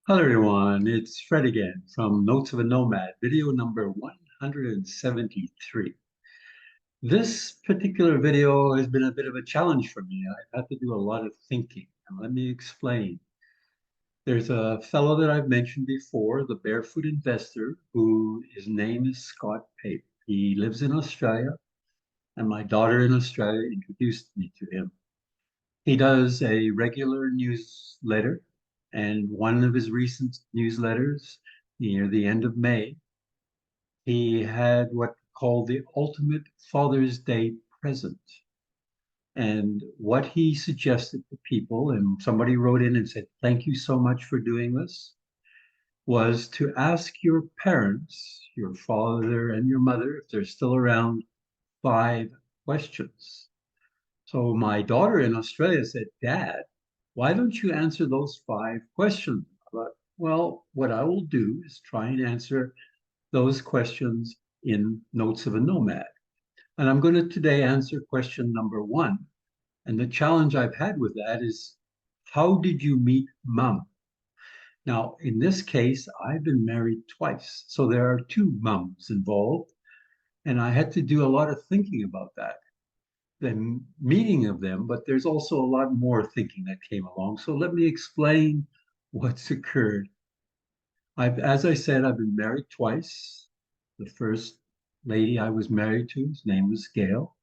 Hello everyone, it's Fred again from Notes of a Nomad, video number 173. This particular video has been a bit of a challenge for me. I've had to do a lot of thinking, and let me explain. There's a fellow that I've mentioned before, the Barefoot Investor, who his name is Scott Pape. He lives in Australia, and my daughter in Australia introduced me to him. He does a regular newsletter, and one of his recent newsletters, near the end of May, he had what called the ultimate Father's Day present. And what he suggested to people, and somebody wrote in and said, "Thank you so much for doing this," was to ask your parents, your father and your mother, if they're still around, 5 questions. So my daughter in Australia said, "Dad, why don't you answer those 5 questions?" I thought, well, what I will do is try and answer those questions in Notes of a Nomad. And I'm going to today answer question number 1. And the challenge I've had with that is, how did you meet mom? Now, in this case, I've been married twice. So there are two moms involved. And I had to do a lot of thinking about that, the meeting of them, but there's also a lot more thinking that came along. So let me explain what's occurred. As I said, I've been married twice. The first lady I was married to, his name was Gail.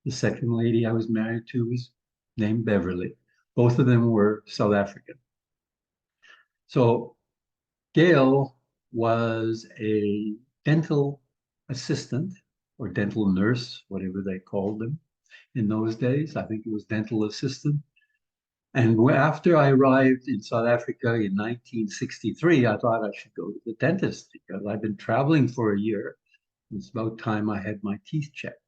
The second lady I was married to was named Beverly. Both of them were South African. So Gail was a dental assistant or dental nurse, whatever they called them in those days. I think it was dental assistant. And after I arrived in South Africa in 1963, I thought I should go to the dentist because I'd been traveling for a year. It's about time I had my teeth checked.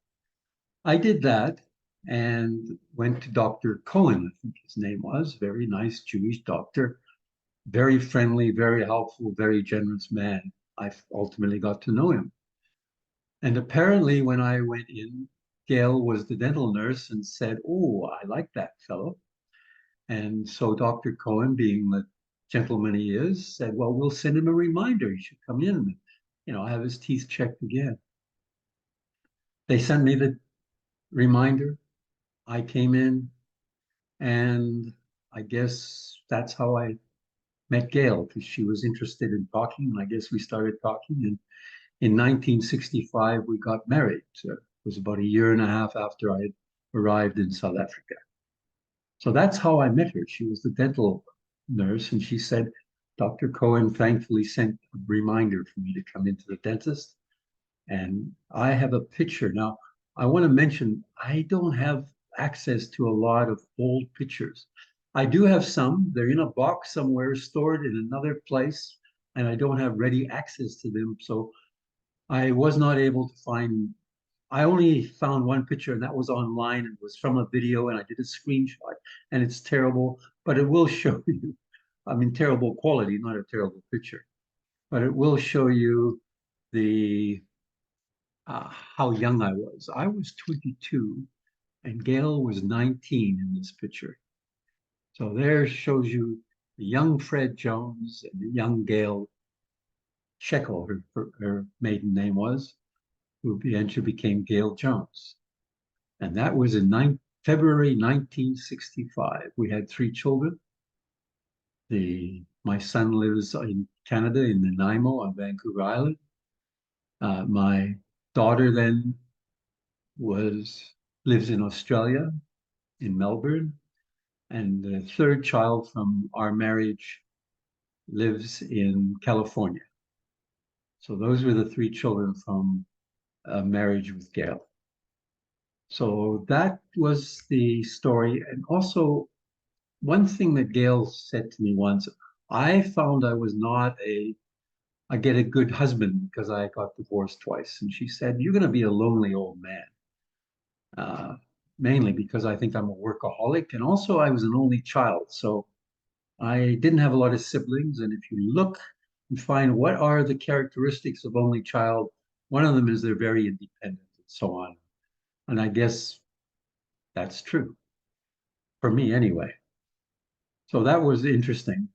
I did that and went to Dr. Cohen, I think his name was, very nice Jewish doctor, very friendly, very helpful, very generous man. I ultimately got to know him. And apparently, when I went in, Gail was the dental nurse and said, "Oh, I like that fellow." And so Dr. Cohen, being the gentleman he is, said, "Well, we'll send him a reminder. He should come in and, have his teeth checked again." They sent me the reminder. I came in, and I guess that's how I met Gail, because she was interested in talking. And I guess we started talking. And in 1965, we got married. So it was about a year and a half after I had arrived in South Africa. So that's how I met her. She was the dental nurse, and she said, "Dr. Cohen thankfully sent a reminder for me to come into the dentist." And I have a picture. Now, I want to mention, I don't have access to a lot of old pictures. I do have some. They're in a box somewhere, stored in another place, and I don't have ready access to them. So I was not able to find. I only found one picture, and that was online. It was from a video, and I did a screenshot, and it's terrible, but it will show you. I mean, terrible quality, not a terrible picture, but it will show you the how young I was. I was 22, and Gail was 19 in this picture. So there shows you the young Fred Jones and the young Gail Shekel, her maiden name was, who eventually became Gail Jones. And that was in February 1965. We had 3 children. My son lives in Canada in Nanaimo on Vancouver Island. My daughter then lives in Australia, in Melbourne. And the third child from our marriage lives in California. So those were the 3 children from a marriage with Gail. So that was the story. And also, one thing that Gail said to me once, I found I get a good husband because I got divorced twice. And she said, "You're going to be a lonely old man." Mainly because I think I'm a workaholic. And also, I was an only child. So I didn't have a lot of siblings. And if you look and find what are the characteristics of only child, one of them is they're very independent and so on. And I guess that's true for me anyway. So that was interesting.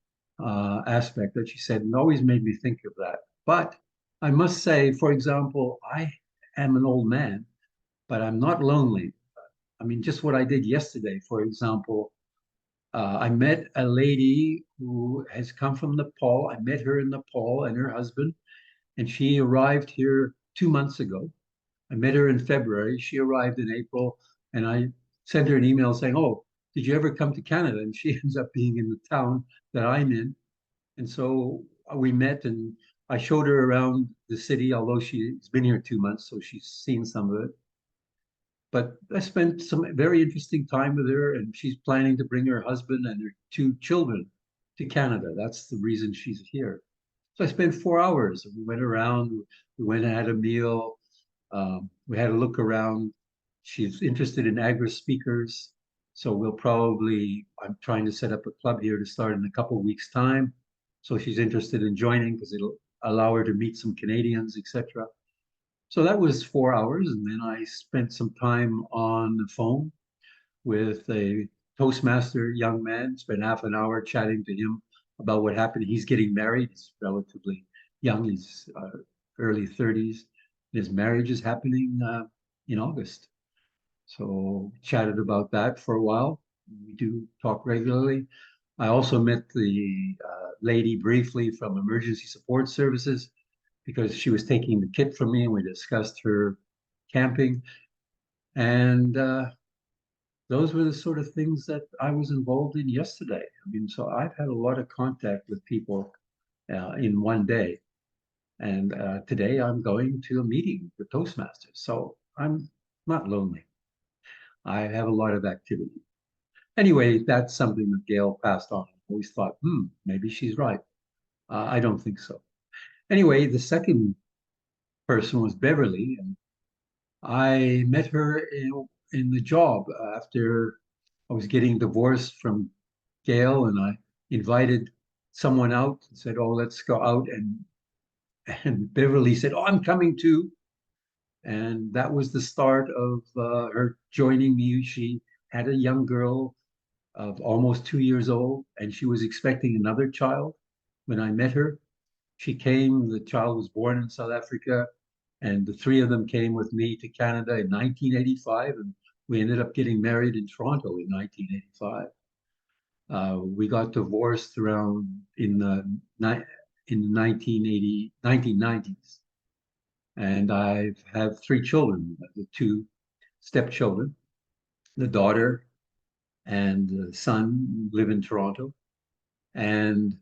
aspect that she said, and always made me think of that. But I must say, for example, I am an old man, but I'm not lonely. I mean, just what I did yesterday, for example, I met a lady who has come from Nepal. I met her in Nepal and her husband, and she arrived here 2 months ago. I met her in February. She arrived in April, and I sent her an email saying, "Oh, did you ever come to Canada?" And she ends up being in the town that I'm in. And so we met, and I showed her around the city, although she's been here 2 months, so she's seen some of it. But I spent some very interesting time with her, and she's planning to bring her husband and her 2 children to Canada. That's the reason she's here. So I spent 4 hours. We went around, we went and had a meal, we had a look around. She's interested in agri speakers. So I'm trying to set up a club here to start in a couple of weeks' time. So she's interested in joining because it'll allow her to meet some Canadians, etc. So that was 4 hours. And then I spent some time on the phone with a Toastmaster young man, spent half an hour chatting to him about what happened. He's getting married. He's relatively young. He's early 30s. His marriage is happening in August. So chatted about that for a while. We do talk regularly. I also met the lady briefly from Emergency Support Services because she was taking the kit from me, and we discussed her camping. And those were the sort of things that I was involved in yesterday. I mean, so I've had a lot of contact with people in one day. And today I'm going to a meeting with Toastmasters. So I'm not lonely. I have a lot of activity. Anyway, that's something that Gail passed on. I always thought, maybe she's right. I don't think so. Anyway, the second person was Beverly, and I met her in the job after I was getting divorced from Gail, and I invited someone out and said, "Oh, let's go out." And Beverly said, "Oh, I'm coming too." And that was the start of her joining me. She had a young girl of almost 2 years old, and she was expecting another child when I met her. She came, the child was born in South Africa, and the three of them came with me to Canada in 1985, and we ended up getting married in Toronto in 1985. We got divorced around in the 1990s, and I have 3 children, the 2 stepchildren. The daughter and the son live in Toronto, and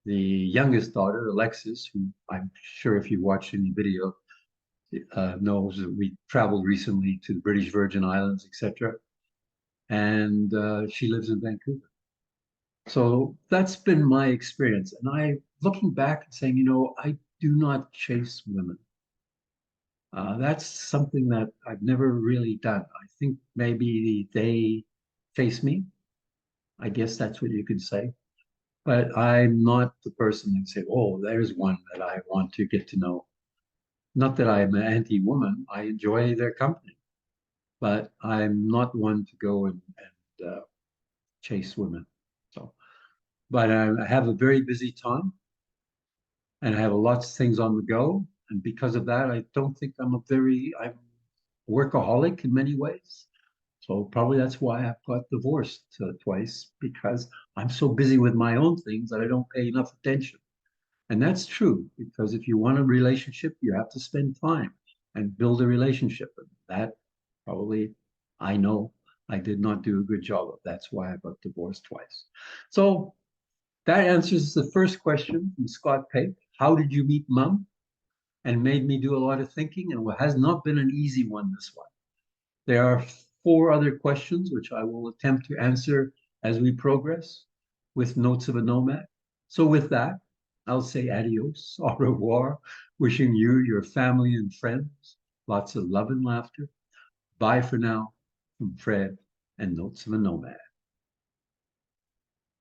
the youngest daughter, Alexis, who I'm sure if you watched any video knows that we traveled recently to the British Virgin Islands, etc. And she lives in Vancouver. So that's been my experience. And looking back and saying, I do not chase women. That's something that I've never really done. I think maybe they chase me. I guess that's what you could say. But I'm not the person that say, "Oh, there's one that I want to get to know." Not that I'm an anti-woman. I enjoy their company, but I'm not one to go and chase women. So, but I have a very busy time, and I have lots of things on the go. And because of that, I don't think I'm workaholic in many ways. So probably that's why I've got divorced twice, because I'm so busy with my own things that I don't pay enough attention. And that's true, because if you want a relationship, you have to spend time and build a relationship. And that probably, I know I did not do a good job of. That's why I got divorced twice. So that answers the first question from Scott Pape. How did you meet Mum? And made me do a lot of thinking, and it has not been an easy one, this one. There are 4 other questions which I will attempt to answer as we progress with Notes of a Nomad. So with that, I'll say adios, au revoir, wishing you, your family and friends, lots of love and laughter. Bye for now from Fred and Notes of a Nomad.